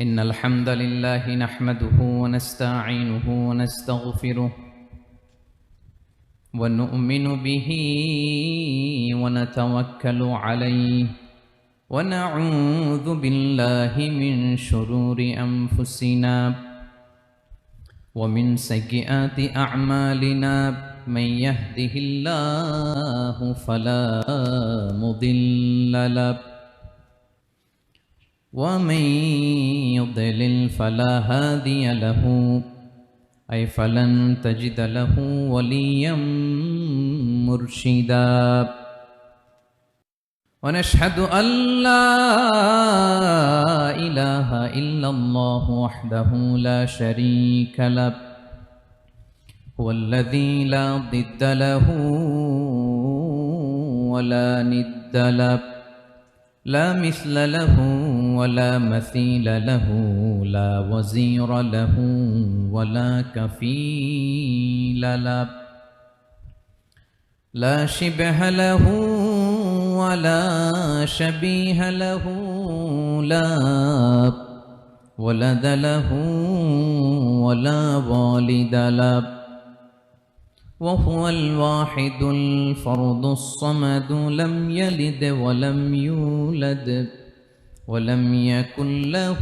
إن الحمد لله نحمده ونستعينه ونستغفره ونؤمن به ونتوكل عليه ونعوذ بالله من شرور أنفسنا ومن سيئات أعمالنا من يهده الله فلا مضل له ومن يضلل فلا هادي له أي فلن تجد له وليا مرشدا ونشهد أن لا إله إلا الله وحده لا شريك له هو الذي لا ضد له ولا ند له لا مثل له ولا مثيل له لا وزير له ولا كفيل له لا شبه له ولا شبيه له لا ولد له ولا والد له وهو الواحد الفرد الصمد لم يلد ولم يولد ولم يكن له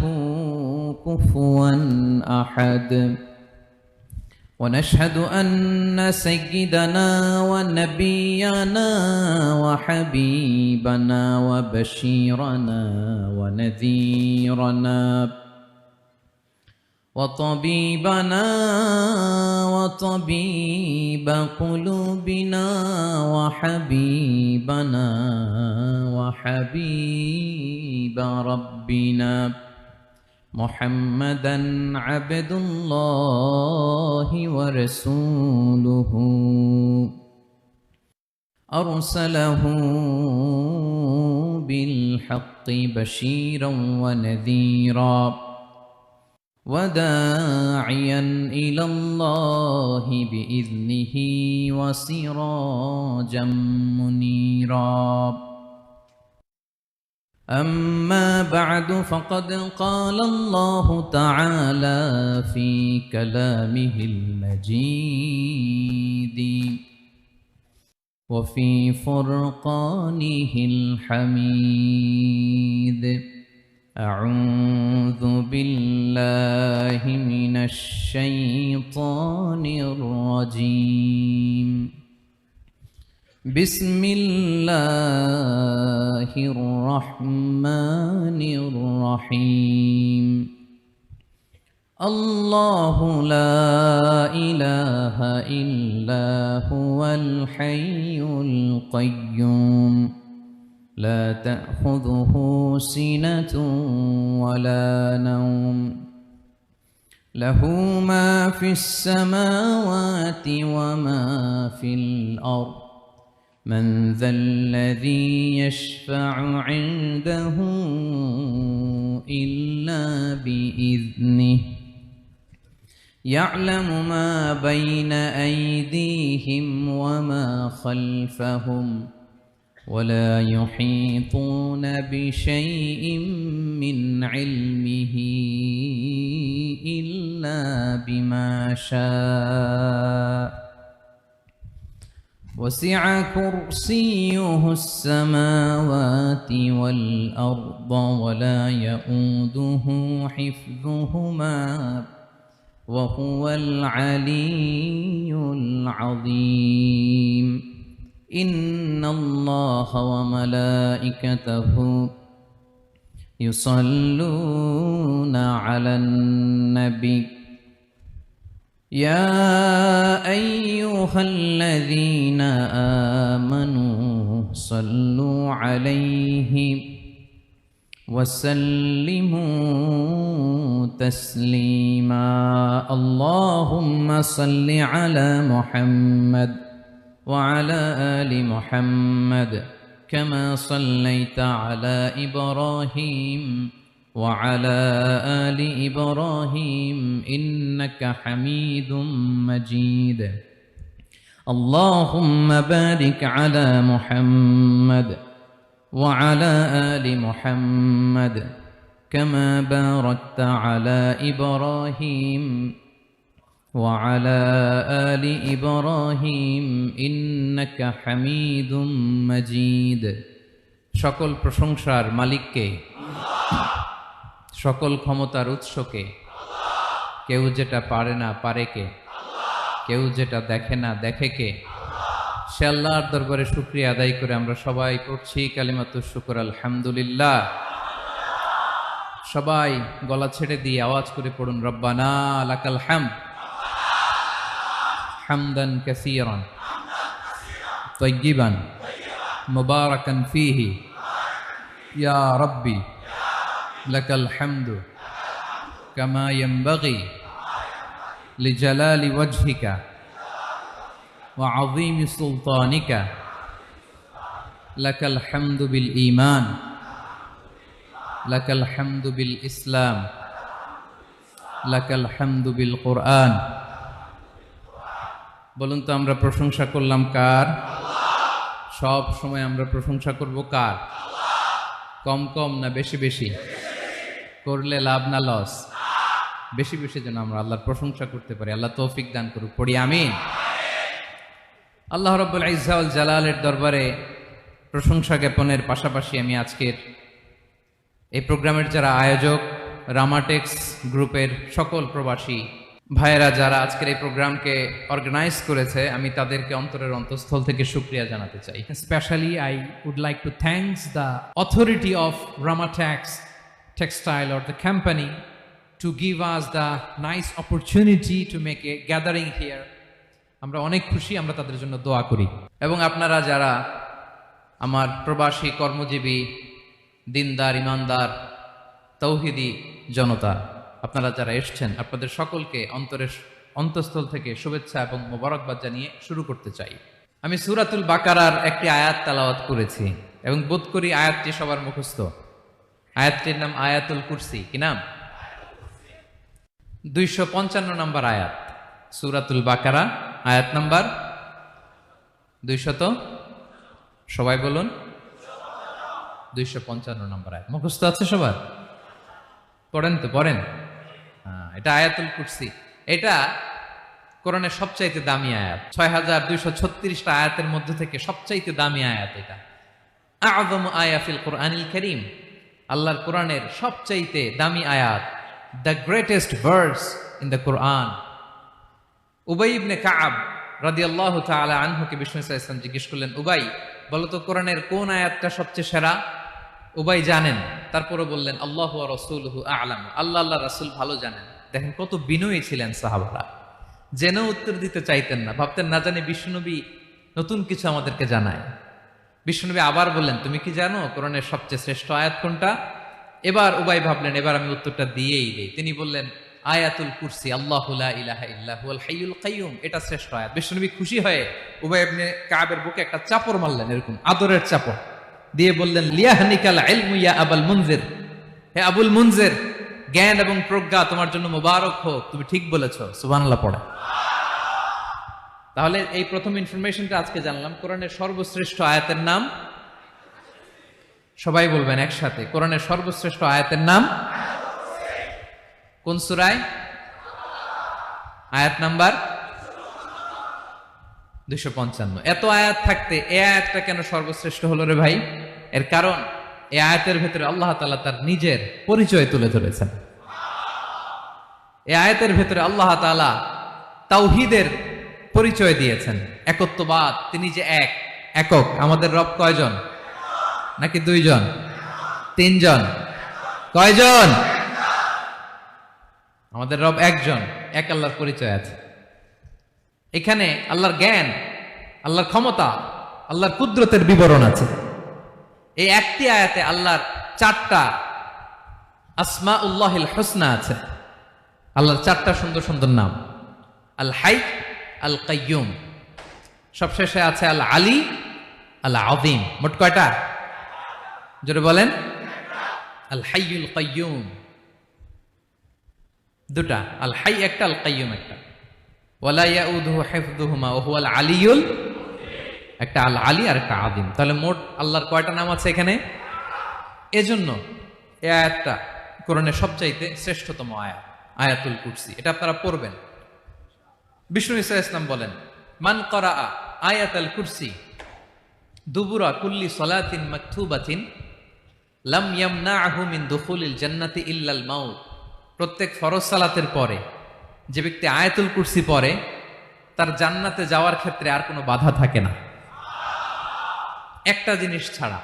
كفوا أحد ونشهد أن سيدنا ونبينا وحبيبنا وبشيرنا ونذيرنا وطبيبنا وطبيب قلوبنا وحبيبنا وحبيب ربنا محمدا عبد الله ورسوله أرسله بالحق بشيرا ونذيرا وداعيا إلى الله بإذنه وسراجا منيرا أما بعد فقد قال الله تعالى في كلامه المجيد وفي فرقانه الحميد أعوذ بالله من الشيطان الرجيم بسم الله الرحمن الرحيم الله لا إله إلا هو الحي القيوم لا تأخذه سنة ولا نوم له ما في السماوات وما في الأرض من ذا الذي يشفع عنده إلا بإذنه يعلم ما بين أيديهم وما خلفهم ولا يحيطون بشيء من علمه إلا بما شاء وسع كرسيه السماوات والأرض ولا يؤوده حفظهما وهو العلي العظيم إن الله وملائكته يصلون على النبي يا أيها الذين آمنوا صلوا عليه وسلموا تسليما اللهم صل على محمد وعلى آل محمد كما صليت على إبراهيم وعلى آل إبراهيم إنك حميد مجيد اللهم بارك على محمد وعلى آل محمد كما باركت على إبراهيم وعلى آل إبراهيم إنك حميد مجيد সকল প্রশংসার মালিককে, সকল ক্ষমতার উৎসকে। কেউ যেটা পারে না পারে কে, কেউ যেটা দেখে না দেখে কে। সে আল্লাহর দরবারে শুকরিয়া আদায় করে আমরা সবাই পড়ছি কালিমাতুশ শুকর আলহামদুলিল্লাহ। সবাই গলা ছেড়ে দিয়ে আওয়াজ করে পড়ুন রব্বানা লাকাল হামদ হামদান কাসীরান তাইয়িবান মুবারাকান ফীহি ইয়া রাব্বি লাকাল হামদু কামা ইয়ানবাগি লিজালালি ওয়াজহিকা ওয়া আযীমি সুলতানিকা লাকাল হামদু বিল ঈমান লাকাল হামদু বিল ইসলাম লাকাল হামদু বিল কুরআন। বলুন তো আমরা প্রশংসা করলাম কার? সব সময় আমরা প্রশংসা করব কার? কম কম না বেশি বেশি? করলে লাভ না লস? বেশি বেশি যেন আমরা আল্লাহর প্রশংসা করতে পারি। আল্লাহ তৌফিক দান করুক, পড়ি আমিন। আল্লাহ রাব্বুল ইজ্জা ওয়াল জালালের দরবারে প্রশংসা জ্ঞাপনের পাশাপাশি আমি আজকের এই প্রোগ্রামের যারা আয়োজক, রামাটেক্স গ্রুপের সকল প্রবাসী ভাইয়েরা যারা আজকের এই প্রোগ্রামকে অর্গানাইজ করেছে, আমি তাদেরকে অন্তরের অন্তঃস্থল থেকে শুকরিয়া জানাতে চাই। Especially, I would like to thank the authority of Ramatex Textile or the company to give us the nice opportunity to make a gathering here. আমরা অনেক খুশি, আমরা তাদের জন্য দোয়া করি। এবং আপনারা যারা আমার প্রবাসী কর্মজীবী দিনদার ইমানদার তৌহিদি জনতা, আপনারা যারা এসছেন, আপনাদের সকলকে অন্তরের অন্তঃস্থল থেকে শুভেচ্ছা এবং মোবারকবাদ জানিয়ে শুরু করতে চাই। আমি সূরাতুল বাকারার একটি আয়াত তেলাওয়াত করেছি এবং বোধ করি আয়াতটি সবার মুখস্থ। আয়াতটির নাম আয়াতুল কুরসি। কি নাম? 255 নম্বর আয়াত, সূরাতুল বাকারা, আয়াত নাম্বার 200। সবাই বলুন 255 নম্বর আয়াত। মুখস্থ আছে সবার? পড়েন তো, পড়েন। এটা আয়াতুল কুরসি। এটা কোরআনের সবচাইতে দামি আয়াত। 6236টা আয়াতের মধ্যে থেকে সবচাইতে দামি আয়াত এটা। আযমু আয়া ফিল কুরআনিল কারীম, আল্লাহর কোরআনের সবচাইতে দামি আয়াত, the greatest verse in the Quran. উবাই ইবনে কাআব রাদিয়াল্লাহু তাআলা আনহুকে বিষ্ণু সাল্লাল্লাহু আলাইহি ওয়াসাল্লাম জিজ্ঞেস করলেন, উবাই বলো তো কোরআনের কোন আয়াতটা সবচেয়ে সেরা? উবাই জানেন, তারপরে বললেন আল্লাহু ওয়া রাসূলুহু আ'লাম, আল্লাহ আল্লাহ রাসূল ভালো জানেন। দেখেন কত বিনয়ী ছিলেন সাহাবারা, জেনে উত্তর দিতে চাইতেন না, ভাবতেন না জানি বিশ্বনবী নতুন কিছু আমাদেরকে জানায়। বিশ্বনবী আবার বললেন, তুমি কি জানো কোরআনের সবচেয়ে শ্রেষ্ঠ আয়াত কোনটা? এবার উবাই ভাবলেন এবার আমি উত্তরটা দিয়েই দেই। তিনি বললেন আয়াতুল কুরসি, আল্লাহু লা ইলাহা ইল্লা হুয়াল হাইয়ুল কাইয়ুম, এটা শ্রেষ্ঠ আয়াত। বিশ্বনবী খুশি হয়ে উবাই ইবনে কাবের বুকে একটা চাপড় মারলেন, এরকম আদরের চাপড় দিয়ে বললেন, লিয়াহনিকাল ইলমু ইয়া আবুল মুনজির, হে আবুল মুনজির, জ্ঞান এবং প্রজ্ঞা তোমার জন্য মুবারক হোক, তুমি ঠিক বলেছো। সুবহানাল্লাহ পড়ে। তাহলে এই প্রথম ইনফরমেশনটা আজকে জানলাম। কোরআনের সর্বশ্রেষ্ঠ আয়াতের নাম, সবাই বলবেন একসাথে, কোরআনের সর্বশ্রেষ্ঠ আয়াতের নাম কোন সূরায়? আয়াত নাম্বার 255। এত আয়াত থাকতে এই আয়াতটা কেন সর্বশ্রেষ্ঠ হলো রে ভাই? এর কারণ এই আয়াতের ভেতরে আল্লাহ তাআলা তার নিজের পরিচয় তুলে ধরেছেন। এই আয়াতের ভেতরে আল্লাহ তাআলা তাওহীদের পরিচয় দিয়েছেন, একত্ববাদ, তিনি যে এক, একক। আমাদের রব কয়জন? নাকি দুইজন, তিনজন? কয়জন? আমাদের রব একজন, এক আল্লাহর পরিচয় আছে। এখানে আল্লাহর জ্ঞান, আল্লাহর ক্ষমতা, আল্লাহর কুদরতের বিবরণ আছে। এই একটি আয়াতে আল্লাহর 4টা আসমাউল্লাহিল হুসনা আছে। আল্লাহর 4টা সুন্দর সুন্দর নাম, আল হাই, আল কাইয়ুম, সবশেষে আছে আল আলী, আল আযীম। মোট কয়টা? জোরে বলেন। আল হাইয়ুল কাইয়ুম দুটা, আল হাই একটা, আল কাইয়ুম একটা। ওয়ালা ইয়াউদুহু হিফযুহুমা ওয়া হুয়াল আলিয়ুল, একটা আল আলী আর একটা আযীম। তাহলে মোট আল্লাহর কয়টা নাম আছে এখানে? এজন্য এই আয়াতটা কোরআনের সবচাইতে শ্রেষ্ঠতম আয়াত আয়াতুল কুরসি। এটা আপনারা পড়বেন। বিষ্ণু ঈসা ইসলাম বলেন, মান করা আয়াতুল কুরসি দুবুরা কুল্লি সলাতিন মাকতুবাতিন লাম ইয়ামনাহু মিন দুখুলিল জান্নাতি ইল্লাল মাউত। প্রত্যেক ফরজ সালাতের পরে যে ব্যক্তি আয়াতুল কুরসি পড়ে তার জান্নাতে যাওয়ার ক্ষেত্রে আর কোনো বাধা থাকে না, একটা জিনিস ছাড়া,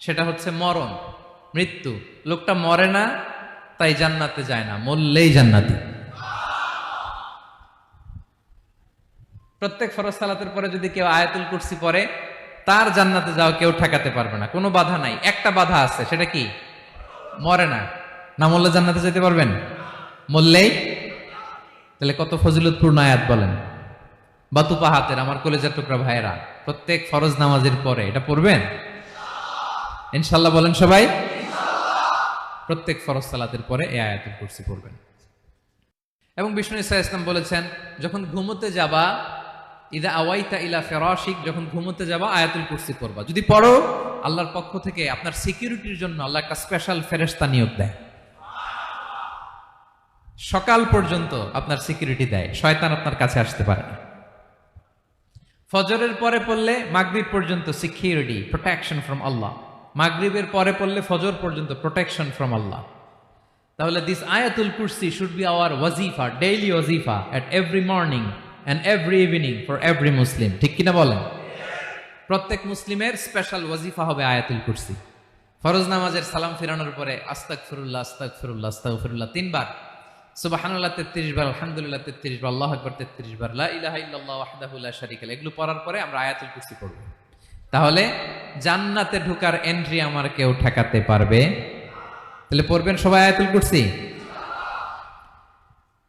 সেটা হচ্ছে মরণ, মৃত্যু। লোকটা মরে না তাই জান্নাতে যায় না, মরলেই জান্নাতি। প্রত্যেক ফরজ সালাতের পরে যদি কেউ আয়াতুল কুরসি পড়ে তার জান্নাতে যাওয়া কেউ ঠেকাতে পারবে না, কোনো বাধা নাই। একটা বাধা আছে, সেটা কি? মরে না। না মরলে জান্নাতে যেতে পারবেন? মরলেই। তাহলে কত ফজিলতপূর্ণ আয়াত বলেন। বাতুপা হাতের আমার কলেজের টুকরা ভাইয়েরা, প্রত্যেক ফরজ নামাজের পরে এটা পড়বেন ইনশাল্লাহ। বলেন সবাই, প্রত্যেক ফরজ সালাতের পরে এই আয়াতুল কুরসি পড়বেন। এবং বিষ্ণু ঈসা ইসলাম বলেছেন, যখন ঘুমোতে যাবা, ইদা আওয়াইতা ইলা ফিরাশিক, যখন ঘুমোতে যাবা আয়াতুল কুরসি পড়বা। যদি পড়ো, আল্লাহর পক্ষ থেকে আপনার সিকিউরিটির জন্য আল্লাহ একটা স্পেশাল ফেরেশতা নিয়োগ দেয়। সকাল পর্যন্ত আপনার সিকিউরিটি দেয়, শয়তান আপনার কাছে আসতে পারে না। ফজরের পরে পড়লে মাগরিব পর্যন্ত সিকিউরিটি, প্রোটেকশন ফ্রম আল্লাহ। মাগরিবের পরে পড়লে ফজর পর্যন্ত প্রোটেকশন ফ্রম আল্লাহ। তাহলে দিস আয়াতুল কুরসি শুড বি আওয়ার ওয়াজিফা, ডেইলি ওয়াজিফা at every morning and every evening for every Muslim. ঠিক কিনা বলেন? প্রত্যেক মুসলিমের স্পেশাল ওয়াজিফা হবে আয়াতুল কুরসি। ফরজ নামাজের সালাম ফিরানোর পরে আস্তাগফিরুল্লাহ আস্তাগফিরুল্লাহ আস্তাগফিরুল্লাহ 3 বার, সুবহানাল্লাহ 33 বার, আলহামদুলিল্লাহ 33 বার, আল্লাহু আকবার 33 বার, লা ইলাহা ইল্লাল্লাহ ওয়াহদাহু লা শারীকা লাহু, এগুলো পড়ার পরে আমরা আয়াতুল কুরসি পড়ব। তাহলে জান্নাতে ঢোকার এন্ট্রি আমার কেউ ঠেকাতে পারবে। তাহলে পড়বেন সবাই আয়াতুল কুরসি।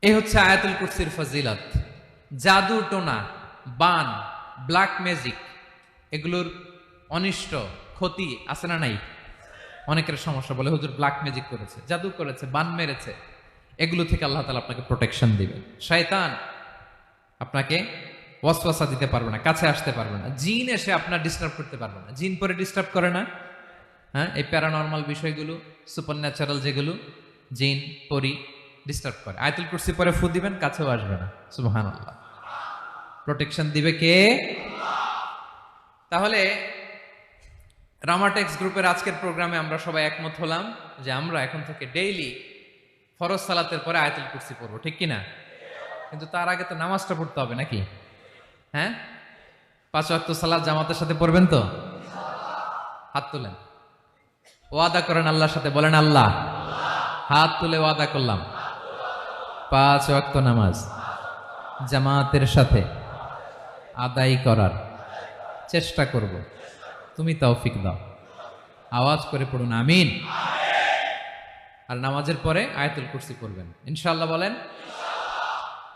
এই হচ্ছে আয়াতুল কুরসির ফজিলত। জাদু টোনা, বান, ব্ল্যাক ম্যাজিক, এগুলোর অনিষ্ট ক্ষতি আছে না নাই? অনেকের সমস্যা, বলে হুজুর ব্ল্যাক ম্যাজিক করেছে, জাদু করেছে, বান মেরেছে, এগুলো থেকে আল্লাহ তাআলা আপনাকে প্রোটেকশন দিবে। শয়তান আপনাকে ওয়াসওয়াসা দিতে পারবে না, কাছে আসতে পারবে না। জিন এসে আপনার ডিস্টার্ব করতে পারবে না। জিন পরে ডিস্টার্ব করে না? হ্যাঁ, এই প্যারানরমাল বিষয়গুলো, সুপারন্যাচারাল যেগুলো, জিন পরি ডিস্টার্ব করে। আয়াতুল কুরসি পরে ফু দিবেন, কাছেও আসবে না। সুবহানাল্লাহ। প্রোটেকশন দিবে কে? তাহলে রামাটেক্স গ্রুপের আজকের প্রোগ্রামে আমরা সবাই একমত হলাম যে আমরা এখন থেকে ডেইলি ফরজ সালাতের পরে আয়াতুল কুরসি পড়বো, ঠিক কিনা? কিন্তু তার আগে তো নামাজটা পড়তে হবে নাকি? হ্যাঁ, 5 ওয়াক্ত সালাত জামাতের সাথে পড়বেন তো? হাত তুলেন, ওয়াদা করেন আল্লাহর সাথে, বলেন আল্লাহ, হাত তুলে ওয়াদা করলাম 5 ওয়াক্ত নামাজ জামাতের সাথে আদায় করার চেষ্টা করব, তুমি তৌফিক দাও। আওয়াজ করে পড়ুন আমিন। আর নামাজের পরে আয়াতুল কুরসি পড়বেন ইনশাআল্লাহ, বলেন।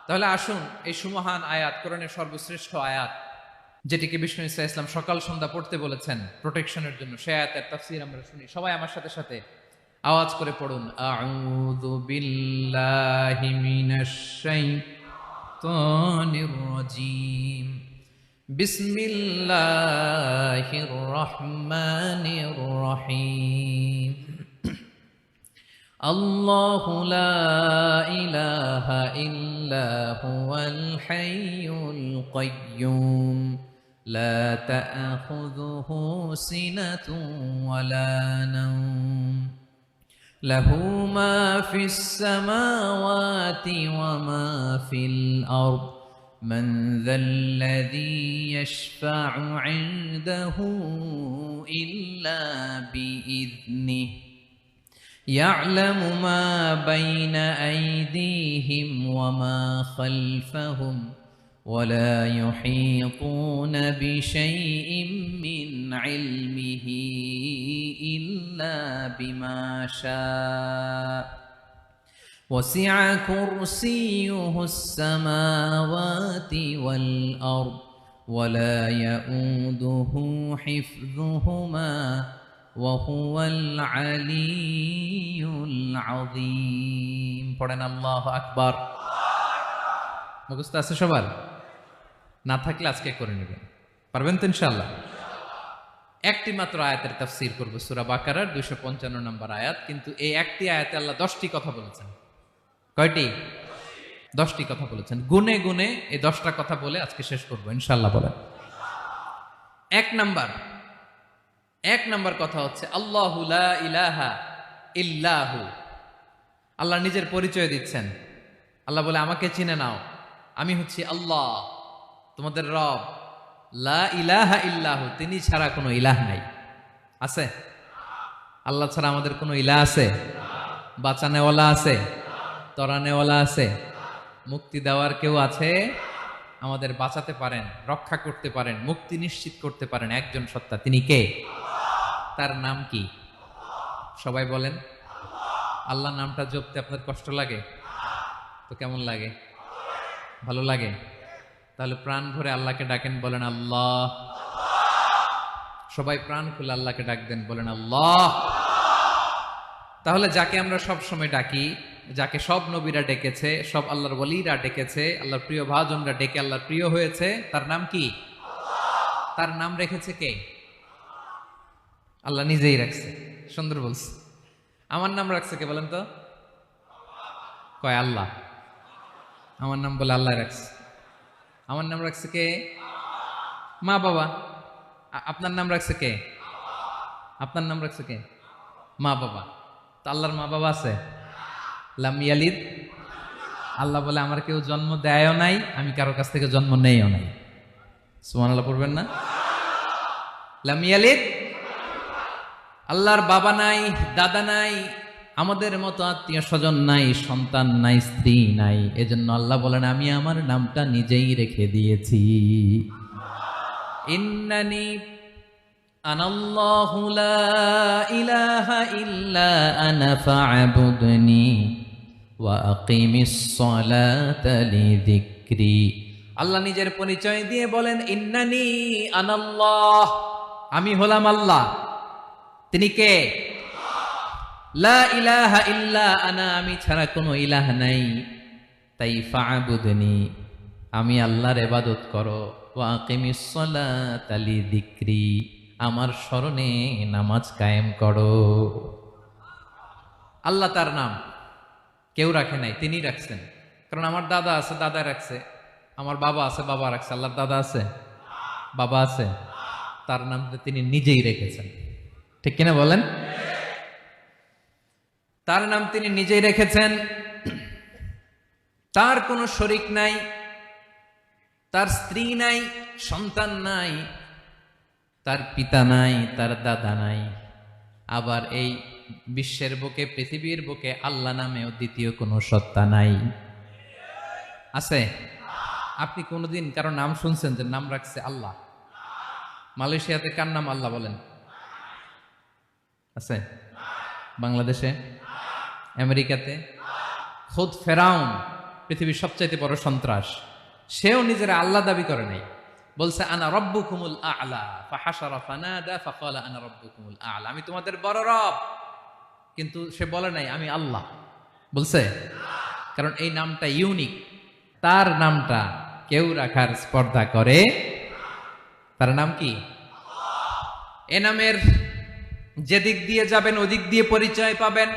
তাহলে আসুন এই সুমহান আয়াত, কোরআনের সর্বশ্রেষ্ঠ আয়াত, যেটিকে বিষ্ণু ঈসা ইসলাম সকাল সন্ধ্যা পড়তে বলেছেন প্রোটেকশনের জন্য, সে আয়াতের তাফসীর আমরা শুনি। সবাই আমার সাথে সাথে আওয়াজ করে পড়ুন, আউযু বিল্লাহি মিনাশ শাইতানির রাজীম, বিসমিল্লাহির রহমানির রহিম। আল্লাহু লা ইলাহা ইল্লা হুয়াল হাইয়ুল কাইয়্যুম, লা তা'খুযুহু সিনাতুন ওয়ালা নাওম, লাহু মা ফিস সামাওয়াতি ওয়া মা ফিল আরদ, মান যাল্লাযী ইয়াশফা'ু 'ইনদাহু ইল্লা বিইذনিহি, يعلم ما بين أيديهم وما خلفهم ولا يحيطون بشيء من علمه إلا بما شاء وسع كرسيه السماوات والأرض ولا يؤوده حفظهما وهو العلي العظيم। পড়েন আল্লাহু আকবার। মুখস্থ আছে সবার? না থাকলে আজকে করে নেবেন, পারবেন তো ইনশাআল্লাহ। একটি মাত্র আয়াতের তাফসীর করব, সূরা বাকারার 255 নম্বর আয়াত। কিন্তু এই একটি আয়াতে আল্লাহ 10টি কথা বলেছেন। কয়টি? 10টি কথা বলেছেন। গুনে গুনে এই 10টা কথা বলে আজকে শেষ করব ইনশাআল্লাহ। বলেন। এক নাম্বার কথা হচ্ছে আল্লাহু লা ইলাহা ইল্লাহু। আল্লাহ নিজের পরিচয় দিচ্ছেন। আল্লাহ বলে, আমাকে চিনে নাও, আমি হচ্ছি আল্লাহ, তোমাদের রব। লা ইলাহা ইল্লাহু, তিনি ছাড়া কোনো ইলাহ নাই। আছে? আল্লাহ ছাড়া আমাদের কোনো ইলাহ আছে? বাঁচানেওয়ালা আছে? তরানেওয়ালা আছে? মুক্তি দেওয়ার কেউ আছে? আমাদের বাঁচাতে পারেন, রক্ষা করতে পারেন, মুক্তি নিশ্চিত করতে পারেন একজন সত্তা। তিনি কে? তার নাম কি? সবাই বলেন। আল্লাহ নামটা জপতে আপনার কষ্ট লাগে? তো কেমন লাগে? ভালো লাগে? তাহলে প্রাণ ভরে আল্লাহকে ডাকেন, বলেন আল্লাহ। সবাই প্রাণ খুলে আল্লাহকে ডাক দেন, বলেন আল্লাহ। তাহলে যাকে আমরা সব সময় ডাকি, যাকে সব নবীরা ডেকেছে, সব আল্লাহর ওলিরা ডেকেছে, আল্লাহর প্রিয় ভাজনরা ডেকে আল্লাহর প্রিয় হয়েছে, তার নাম কি? তার নাম রেখেছে কে? আল্লাহ নিজেই রাখছে। সুন্দর বলছে। আমার নাম রাখছে কে বলেন তো? কয় আল্লাহ। আমার নাম বলে আল্লাহ রাখছে। আমার নাম রাখছে কে? মা বাবা। আপনার নাম রাখছে কে? আপনার নাম রাখছে কে? মা বাবা। তো আল্লাহর মা বাবা আছে? লাম ইয়ালিদ। আল্লাহ বলে, আমার কেউ জন্ম দেয়ও নাই, আমি কারো কাছ থেকে জন্ম নেইও নাই। সুবহানাল্লাহ পড়বেন না? লাম ইয়ালিদ। আল্লাহর বাবা নাই, দাদা নাই, আমাদের মতো আত্মীয় স্বজন নাই, সন্তান নাই, স্ত্রী নাই। এজন্য আল্লাহ বলেন, আমি আমার নামটা নিজেই রেখে দিয়েছি। ইন্নানি আনাল্লাহু লা ইলাহা ইল্লা আনা ফা'বুদনি ওয়া আকিমিস সালাতা লিযিকরি। আল্লাহ নিজের পরিচয় দিয়ে বলেন, ইন্নানি আনাল্লাহ, আমি হলাম আল্লাহ। তিনি কে? লা ইলাহা ইল্লা আনা, আমি ছাড়া কোনো ইলাহ নাই। তাই ফা'বুদনি, আমি আল্লাহর ইবাদত করো। ওয়া আকিমিস সালাতা লিযিকরি, আমার স্মরণে নামাজ কায়েম করো। আল্লাহ তার নাম কেউ রাখে নাই, তিনি রাখছেন। কারণ আমার দাদা আছে, দাদা রাখছে। আমার বাবা আছে, বাবা রাখছে। আল্লাহর দাদা আছে? বাবা আছে? তার নাম তিনি নিজেই রেখেছেন। ঠিক কিনা বলেন? তার নাম তিনি নিজেই রেখেছেন। তার কোনো শরীক নাই, তার স্ত্রী নাই, সন্তান নাই, তার পিতা নাই, তার দাদা নাই। আবার এই বিশ্বের বুকে, পৃথিবীর বুকে আল্লাহ নামেও দ্বিতীয় কোনো সত্তা নাই। আছে? আপনি কোনোদিন কারো নাম শুনছেন যে নাম রাখছে আল্লাহ? মালয়েশিয়াতে কার নাম আল্লাহ বলেন? আছে? বাংলাদেশে? আমেরিকাতে? খুদ ফেরাউন, পৃথিবীর সবচাইতে বড় সন্ত্রাস, সেও নিজের আল্লাহ দাবি করে নাই। বলছে আনা রব্বুকুমুল আ'লা, ফাহাশারা ফানাদা ফাকালা আনা রব্বুকুমুল আ'লা, আমি তোমাদের বড় রব। কিন্তু সে বলে নাই আমি আল্লাহ। বলছে? কারণ এই নামটা ইউনিক। তার নামটা কেউ রাখার স্পর্ধা করে। তার নাম কি? এ নামের যেদিক দিয়ে যাবেন ওদিক দিয়ে পরিচয় পাবেন।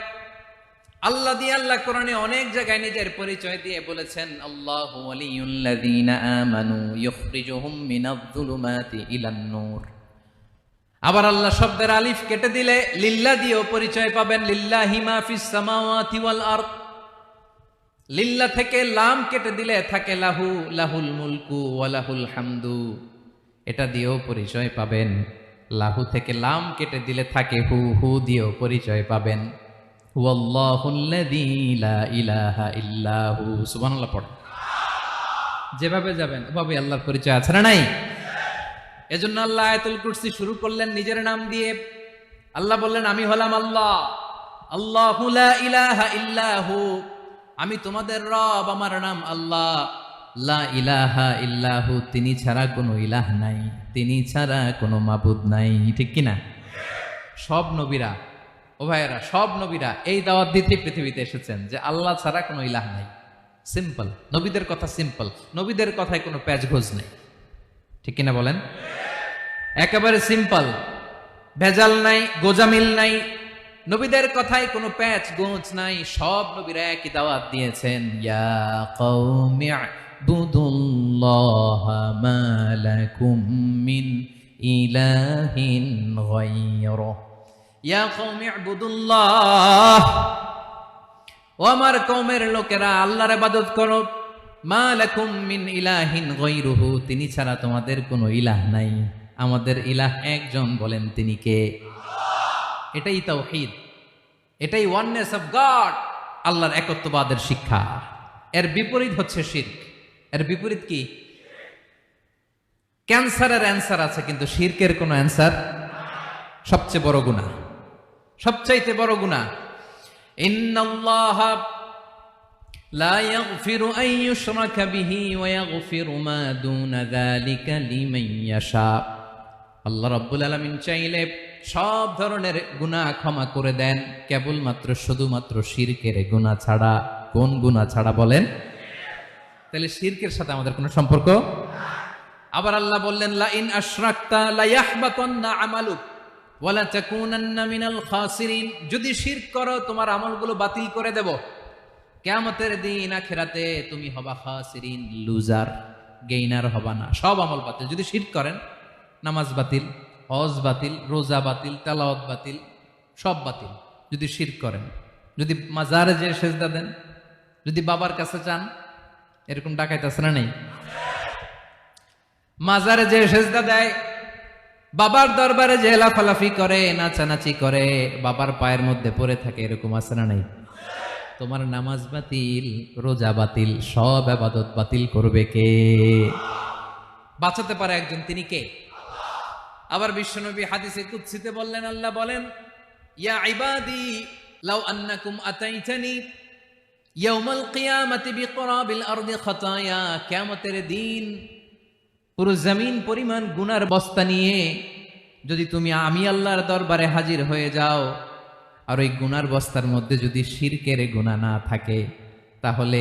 আল্লাহ দিয়ে আল্লাহ কোরআনে অনেক জায়গায় নিজের পরিচয় দিয়ে বলেছেন, আল্লাহু ওয়ালিয়ুল্লাযীনা আমানু ইখরিজুহুম মিনায-যুলুমাতি ইলান-নূর। আবার আল্লাহ শব্দের আলিফ কেটে দিলে লিল্লাহ দিয়েও পরিচয় পাবেন। লিল্লাহি মা ফিস সামাওয়াতি ওয়াল আরদ। লিল্লাহ থেকে লাম কেটে দিলে থাকে লাহু, লাহুল মুলকু ওয়া লাহুল হামদু, এটা দিয়েও পরিচয় পাবেন। লাহু থেকে লাম কেটে দিলে থাকে হু, হু দিয়েও পরিচয় পাবেন। ওয়াল্লাহুল্লাযী লা ইলাহা ইল্লাহু। সুবহানাল্লাহ পড়ে। যেভাবে যাবেন ওভাবে আল্লাহর পরিচয় আছে না নাই? এজন্য আল্লাহ আয়াতুল কুরসি শুরু করলেন নিজের নাম দিয়ে। আল্লাহ বললেন, আমি হলাম আল্লাহ। আল্লাহু লা ইলাহা ইল্লাহু, আমি তোমাদের রব, আমার নাম আল্লাহ। লা ইলাহা ইল্লাহু, তিনি ছাড়া কোনো ইলাহ নাই, তিনি ছাড়া কোনো মাবুদ নাই। ঠিক কিনা? সব নবীরা, ও ভাইয়েরা, সব নবীরা এই দাওয়াত দিতে পৃথিবীতে এসেছেন যে আল্লাহ ছাড়া কোনো ইলাহ নাই। সিম্পল। নবীদের কথা সিম্পল, নবীদের কথায় কোনো প্যাচঘোষ নেই। ঠিক কিনা বলেন? একেবারে সিম্পল। ভেজাল নাই, গোজামিল নাই, নবীদের কথায় কোনো প্যাচ গোঁচ নাই, সব নবীরা একই দাওয়াত দিয়েছেন, ইয়া কওমি ইবুদুল্লাহা মা লাকুম মিন ইলাহিন গায়রুহু, ইয়া কওমি ইবুদুল্লাহ, ও আমার কওমের লোকেরা আল্লাহর ইবাদত করো, মা লাকুম মিন ইলাহিন গায়রুহু, তিনি ছাড়া তোমাদের কোনো ইলাহ নাই, আমাদের ইলাহ একজন, বলেন তিনি কে? এটাই তাওহীদ, এটাই ওয়াননেস অফ গড, আল্লাহর একত্ববাদের শিক্ষা। এর বিপরীত হচ্ছে শিরক। এর বিপরীত কি? ক্যান্সারের অ্যান্সার আছে কিন্তু শিরকের কোনো অ্যান্সার। সবচেয়ে বড় গুনাহ, সবচাইতে বড় গুনাহ। ইন্নাল্লাহা লা ইয়াগফিরু আন ইউশরাকা বিহি ওয়া ইয়াগফিরু মা দুনা যালিকা লিমান ইয়াশা। আল্লাহ রাব্বুল আলামিন চাইলে সব ধরনের গুনাহ ক্ষমা করে দেন, কেবলমাত্র শুধুমাত্র শিরকের গুনাহ ছাড়া। কোন গুনাহ ছাড়া বলেন? তাহলে শিরকের সাথে আমাদের কোনো সম্পর্ক। আবার আল্লাহ বললেন, লা ইন আশরাকতা লা ইয়াহবাতান্না আমালুক ওয়া লা তাকুনান্না মিনাল খাসিরিন, যদি শিরক করো তোমার আমলগুলো বাতিল করে দেব, কিয়ামতের দিন আখিরাতে তুমি হবা খাসিরিন, লুজার, গেইনার হবা না, সব আমল বাতিল। যদি শিরক করেন, নামাজ বাতিল, হজ বাতিল, রোজা বাতিল, তেলাওয়াত বাতিল, সব বাতিল যদি শিরক করেন। যদি মাজারে যে সেজদা দেন, যদি বাবার কাছে চান, এরকম ডাকাইত আছে না নেই? মাজারে যে সেজদা দেয়, বাবার দরবারে যে লাফালাফি করে, নাচানাচি করে, বাবার পায়ের মধ্যে পড়ে থাকে, এরকম আছে না নাই? তোমার নামাজ বাতিল, রোজা বাতিল, সব ইবাদত বাতিল করবে কে? বাঁচাতে পারে একজন, তিনি কে? আবার বিশ্বনবী হাদিসে কুদসিতে বললেন, আল্লাহ বলেন, ইয়া ইবাদি লাউ আন্নাকুম আতাইতানি ইয়াউমাল কিয়ামাতি বিকরাবিল আরদি খাতায়া, কিয়ামতের দিন পুরো জমিন পরিমাণ গুনার বস্তা নিয়ে যদি তুমি আমি আল্লাহর দরবারে হাজির হয়ে যাও, আর ওই গুনার বস্তার মধ্যে যদি শিরকের গুনাহ না থাকে, তাহলে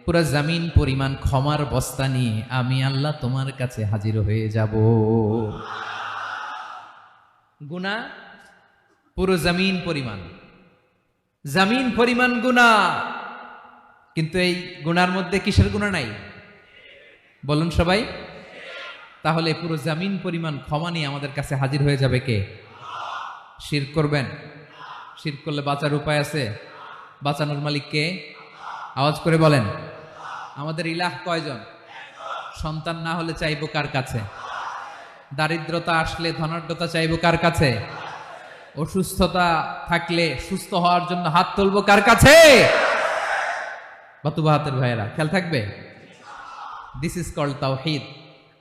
পুরো জমিন পরিমাণ ক্ষমার বস্তা নিয়ে আমি আল্লাহ তোমার কাছে হাজির হয়ে যাব। গুনাহ পুরো জমিন পরিমাণ, জমিন পরিমাণ গুনাহ, কিন্তু এই গুনার মধ্যে কিসের গুনাহ নাই? বলুন সবাই। তাহলে পুরো জমিন পরিমাণ ক্ষমা নিয়ে আমাদের কাছে হাজির হয়ে যাবে কে? শিরক করবেন? শিরক করলে বাঁচার উপায় আছে? বাঁচানোর মালিক কে? আওয়াজ করে বলেন। আমাদের ইলাহ কয়জন? সন্তান না হলে চাইবো কার কাছে? দারিদ্রতা আসলে ধনাঢ্যতা চাইবো কার কাছে? অসুস্থতা থাকলে সুস্থ হওয়ার জন্য হাত তুলবো কার কাছে? বাতুবা হাতের ভাইয়েরা, খেয়াল থাকবে। দিস ইজ কল্ড তাওহীদ।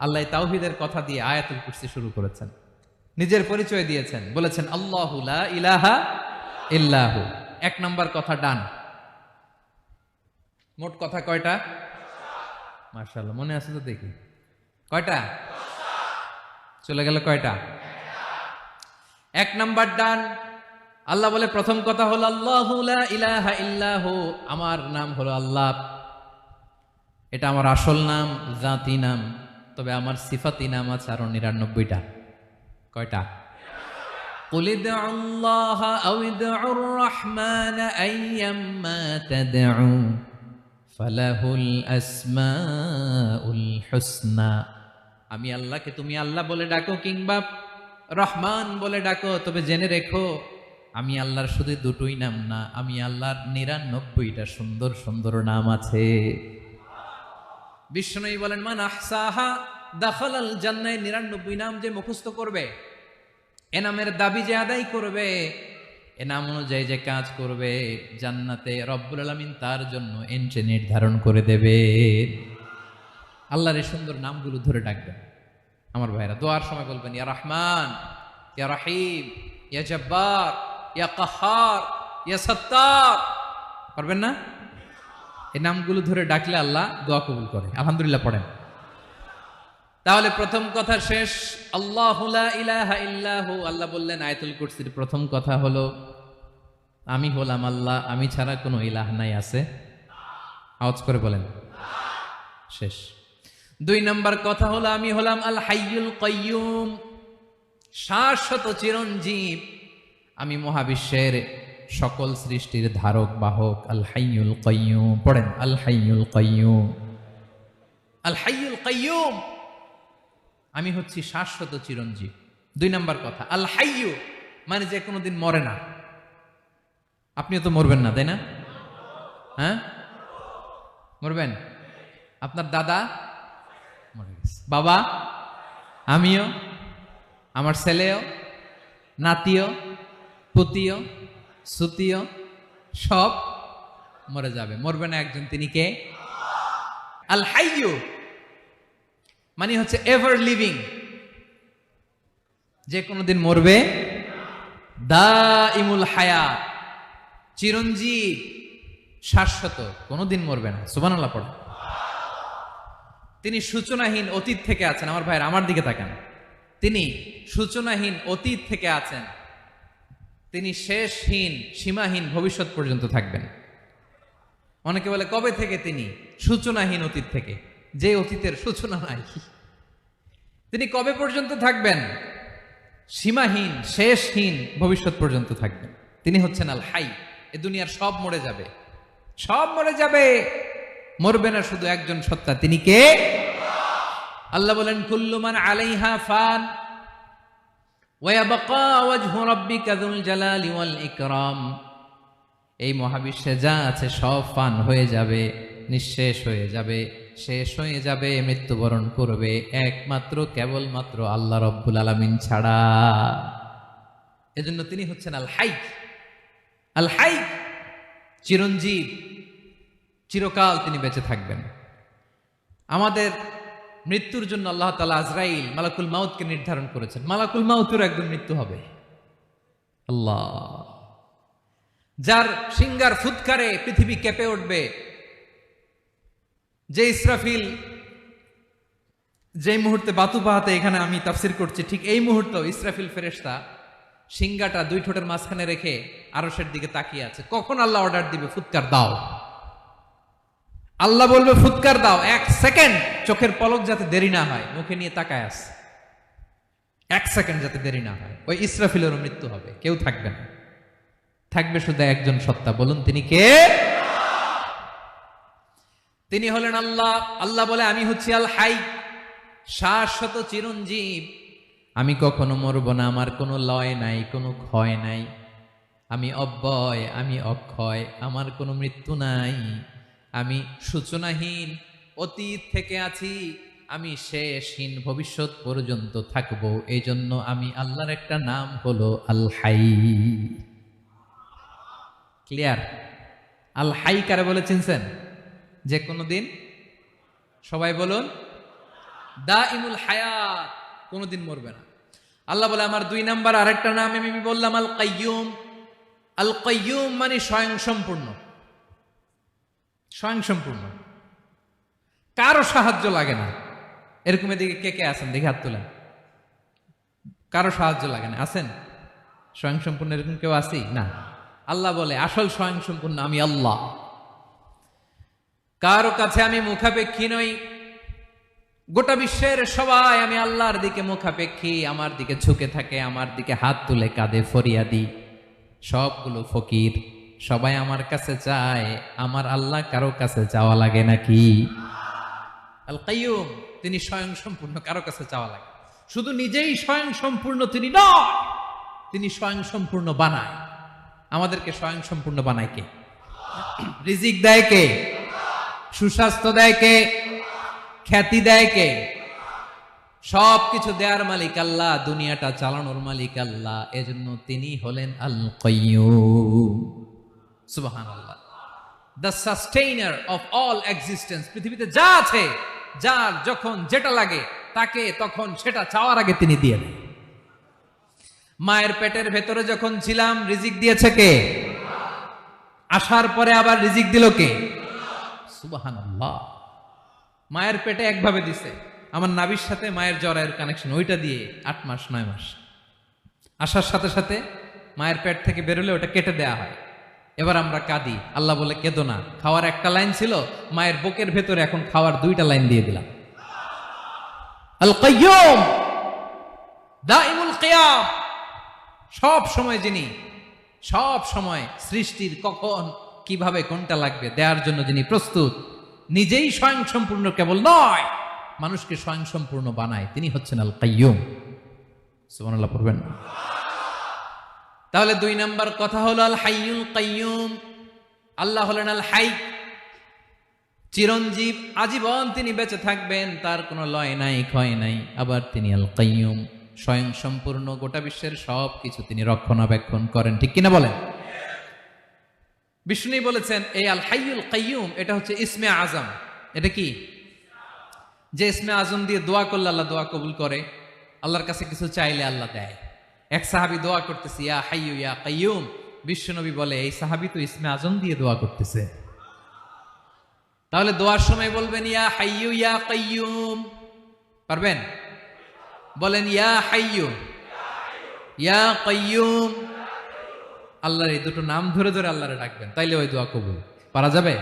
আল্লাহ তাওহীদের কথা দিয়ে আয়াতুল কুরসি শুরু করেছেন, নিজের পরিচয় দিয়েছেন, বলেছেন আল্লাহু লা ইলাহা ইল্লাহু। এক নাম্বার কথা ডান। মোট কথা কয়টা? মাশাআল্লাহ, মনে আছে তো দেখি। কয়টা? চলে গেল কয়টা? এক নাম্বার ডান। আল্লাহ বলে প্রথম কথা হলো আল্লাহু লা ইলাহা ইল্লাহু, আমার নাম হলো আল্লাহ। এটা আমার আসল নাম, জাতি নাম। তবে আমার সিফাতি নাম আছে আরো ৯৯টা। কয়টা? কুল ইদউল্লাহা আও ইদউর রাহমান আইয়াম্মা তাদউ ফালাহুল আসমাউল হুসনা। আমি আল্লাহকে তুমি আল্লাহ বলে ডাকো কিংবা রহমান বলে ডাকো, তবে জেনে রেখো আমি আল্লাহর শুধু দুটোই নাম না, আমি আল্লাহর ৯৯টা সুন্দর সুন্দর নাম আছে। বিষ্ণু বলেন, মান আহসাহা দাখালাল জান্নাহ। ৯৯ নাম যে মুখস্থ করবে, এ নামের দাবি যে আদায় করবে, এ নাম অনুযায়ী যে কাজ করবে, জান্নাতে রব্বুল আলামিন তার জন্য এন্ট্রি নির্ধারণ করে দেবে। আল্লাহর এই সুন্দর নামগুলো ধরে ডাকবেন। আমার ভাইরা দোয়ার সময় বলবেন, ইয়া রহমান, ইয়া রহিম, ইয়া জব্বার, ইয়া কাহ্হার, ইয়া সত্তার। পারবেন না? এই নামগুলো ধরে ডাকলে আল্লাহ দোয়া কবুল করে। আলহামদুলিল্লাহ পড়েন। তাহলে প্রথম কথা শেষ। আল্লাহু লা ইলাহা ইল্লাহু। আল্লাহ বললেন আয়াতুল কুরসির প্রথম কথা হলো আমি হলাম আল্লাহ, আমি ছাড়া কোনো ইলাহ নাই। আছে? আওয়াজ করে বলেন। শেষ। ২ নম্বর কথা হলো আমি হলাম আল হাইয়ুল কাইয়ুম। শাশ্বত চিরঞ্জীব, আমি মহাবিশ্বের সকল সৃষ্টির ধারক বাহক। আল হাইয়ুল কাইয়ুম, পড়েন আল হাইয়ুল কাইয়ুম, আল হাইয়ুল কাইয়ুম, আমি হচ্ছি শাশ্বত চিরঞ্জীব। 2 নাম্বার কথা, আল হাইয়ু মানে যে কোনোদিন মরে না। আপনিও তো মরবেন না, তাই না? হ্যাঁ, মরবেন। আপনার দাদা মরে গেছে, বাবা, আমিও, আমার ছেলেও, নাতিও, পুতিও, সুতিও সব মরে যাবে। মরবে না একজন, তিনি কে? আল হাইয়ু মানে হচ্ছে এভার লিভিং, যে কোনোদিন মরবে। দাইমুল হায়াত, চিরঞ্জীব, শাশ্বত, কোনোদিন মরবে না। সুবহানাল্লাহ পড়ে। তিনি সূচনাহীন অতীত থেকে আছেন। আমার ভাইয়ের আমার দিকে তাকান, তিনি সূচনাহীন অতীত থেকে আছেন, তিনি শেষহীন সীমাহীন ভবিষ্যৎ পর্যন্ত থাকবেন। অনেকে বলে কবে থেকে? তিনি সূচনাহীন অতীত থেকে, যে অতীতের সূচনা নাই। তিনি কবে পর্যন্ত থাকবেন? সীমাহীন শেষহীন ভবিষ্যৎ পর্যন্ত থাকবেন। তিনি হচ্ছেন আল হাই। এ দুনিয়ার সব মরে যাবে, সব মরে যাবে, মরবে না শুধু একজন সত্তা, তিনি কে? আল্লাহ বলেন কুল্লু মান আলাইহা ফান ওয়া ইয়াবকা ওয়াজহু রাব্বিকা যুল জালালি ওয়াল ইকরাম। এই মহাবিশ্বে যা আছে সব ফান হয়ে যাবে, নিঃশেষ হয়ে যাবে, শেষ হয়ে যাবে, মৃত্যুবরণ করবে, একমাত্র কেবলমাত্র আল্লাহ রব্বুল আলামিন ছাড়া। এজন্য তিনি হচ্ছেন আল হাই। আল হাই চিরঞ্জীব, চিরকাল তিনি বেঁচে থাকবেন। আমাদের মৃত্যুর জন্য আল্লাহ তাআলা আজরাইল মালাকুল মাউতকে নির্ধারণ করেছেন। মালাকুল মাউতের একদম মৃত্যু হবে। আল্লাহ, যার সিংগার ফুৎকারে পৃথিবী কেঁপে উঠবে, যে ইসরাফিল যে মুহূর্তে বাতু পাহাতে এখানে আমি তাফসির করছি, ঠিক এই মুহূর্তে ইসরাফিল ফেরেশতা সিংগাটা 2 ঠোঁটের মাঝখানে রেখে আরশের দিকে তাকিয়ে আছে। কখন আল্লাহ অর্ডার দিবে ফুৎকার দাও, আল্লাহ বলবে ফুৎকার দাও, 1 সেকেন্ড চোখের পলক যাতে দেরি না হয়, মুখে নিয়ে তাকায় আছে, 1 সেকেন্ড যাতে দেরি না হয়, ওই ইসরাফিলেরও মৃত্যু হবে, কেউ থাকবে না, থাকবে শুধু একজন সত্তা। বলুন তিনি কে? তিনি হলেন আল্লাহ। আল্লাহ বলে আমি হচ্ছি আল হাই, শাশ্বত চিরঞ্জীব, আমি কখনো মরব না, আমার কোনো লয় নাই, কোনো ক্ষয় নাই, আমি অব্যয়, আমি অক্ষয়, আমার কোনো মৃত্যু নাই, আমি সূচনাহীন অতীত থেকে আছি, আমি শেষহীন ভবিষ্যৎ পর্যন্ত থাকবো। এই জন্য আমি আল্লাহর একটা নাম হলো আল হাই। ক্লিয়ার? আল হাই কারে বলে চিনছেন? যে কোনো দিন, সবাই বলুন, দাইমুল হায়াত, কোনোদিন মরবে না। আল্লাহ বলে আমার 2 নাম্বার আরেকটা নাম আমি বললাম আল কাইয়ুম। আল কাইয়ুম মানে স্বয়ং সম্পূর্ণ, স্বয়ং সম্পূর্ণ, কারো সাহায্য লাগে না। এরকম এদিকে কে কে আছেন দেখে হাত তোলেন। কারো সাহায্য লাগে না, আছেন? স্বয়ং সম্পূর্ণ এরকম কেউ আছি না? আল্লাহ বলে আসল স্বয়ং সম্পূর্ণ আমি আল্লাহ। কারো কাছে আমি মুখাপেক্ষী নই, গোটা বিশ্বের সবাই আমি আল্লাহর দিকে মুখাপেক্ষী, আমার দিকে ঝুঁকে থাকে, আমার দিকে হাত তুলে কাঁধে ফরিয়াদি, সবগুলো ফকির, সবাই আমার কাছে চায়। আমার আল্লাহ কারো কাছে চাওয়া লাগে নাকি? আল কাইয়ুম, তিনি স্বয়ং সম্পূর্ণ, কারো কাছে চাওয়া লাগে। শুধু নিজেই স্বয়ং সম্পূর্ণ তিনি নয়, তিনি স্বয়ং সম্পূর্ণ বানায়। আমাদেরকে স্বয়ং সম্পূর্ণ বানায় কে? রিজিক দেয় কে? সুস্বাস্থ্য দেয় কে? খ্যাতি দেয় কে? সবকিছু দেয়ার মালিক আল্লাহ, দুনিয়াটা চালানোর মালিক আল্লাহ। এজন্য তিনি হলেন আল কাইয়ুম। সুবহানাল্লাহ, the sustainer of all existence. পৃথিবীতে যা আছে, যার যখন যেটা লাগে তাকে তখন সেটা চাওয়ার আগে তিনি দিয়ে দেন। মায়ের পেটের ভেতরে যখন ছিলাম রিজিক দিয়েছে কে? আসার পরে আবার রিজিক দিল কে? সুবহানাল্লাহ। মায়ের পেটে একভাবে দিছে, আমার নাভির সাথে মায়ের জরায়ের কানেকশন, ওইটা দিয়ে 8 মাস 9 মাস। আসার সাথে সাথে মায়ের পেট থেকে বেরোলে ওটা কেটে দেয়া হয়। এবার আমরা কাঁদি, আল্লাহ বলে কেঁদো না, খাওয়ার একটা লাইন ছিল, মায়ের বুকের ভেতরে এখন খাওয়ার 2টা লাইন দিয়ে দিলাম। আল কাইয়ুম, দাইমুল কিয়াম, সব সময় যিনি, সব সময় সৃষ্টির কখন কিভাবে কোনটা লাগবে দেওয়ার জন্য যিনি প্রস্তুত, নিজেই স্বয়ংসম্পূর্ণ কেবল নয়, মানুষকে স্বয়ংসম্পূর্ণ বানায়, তিনি হচ্ছেন আল কাইয়ুম। সুবহানাল্লাহ পড়বেন। তাহলে 2 নাম্বার কথা হলো আল হাইয়ুল কাইয়ুম। আল্লাহ হলেন আল হাই, চিরঞ্জীব, আজীবন তিনি বেঁচে থাকবেন, তার কোনো লয় নাই, ক্ষয় নাই। আবার তিনি আল কাইয়ুম, স্বয়ং সম্পূর্ণ, গোটা বিশ্বের সব কিছু তিনি রক্ষণাবেক্ষণ করেন, ঠিক কিনা বলেন? বিষ্ণু বলেছেন এই আল হাইয়ুল কাইয়ুম এটা হচ্ছে ইসমে আজম। এটা কি? যে ইসমে আজম দিয়ে দোয়া করলে আল্লাহ দোয়া কবুল করে, আল্লাহর কাছে কিছু চাইলে আল্লাহ দেয়। এক সাহাবী দোয়া করতেছে ইয়া হাইয়ু ইয়া কাইয়ুম, বিশ্বনবী বলে এই সাহাবী তো ইসমে আজম দিয়ে দোয়া করতেছে। তাহলে দোয়ার সময় বলবেন ইয়া হাইয়ু ইয়া কাইয়ুম, পারবেন? বলেন ইয়া হাইয়ু ইয়া কাইয়ুম। আল্লাহর এই দুটো নাম ধরে ধরে আল্লাহরে ডাকবেন, তাইলে ওই দোয়া কবুল। পারা যাবে?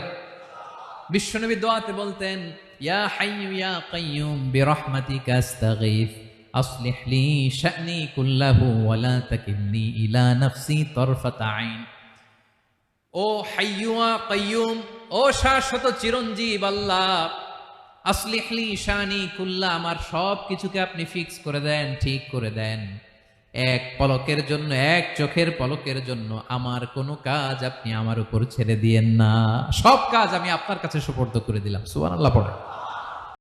বিশ্বনবী দোয়াতে বলতেন ইয়া হাইয়ু ইয়া কাইয়ুম বিরহমাতিকা আস্তাগীথ আসলিহ লি শা'নি কুল্লাহু ওয়া লা তাকিলনি ইলা নাফসি তারফাতা আইন। ও হাইয়ু ওয়া কাইয়ুম, ও শাশ্বত চিরঞ্জীব আল্লাহ, আসলিহ লি শা'নি কুল্লাহ, আমার সব কিছুকে আপনি ফিক্স করে দেন, ঠিক করে দেন। এক পলকের জন্য, এক চোখের পলকের জন্য আমার কোনো কাজ আপনি আমার উপর ছেড়ে দিয়েন না, সব কাজ আমি আপনার কাছে সুপর্দ করে দিলাম। সুবহানাল্লাহ পড়ে।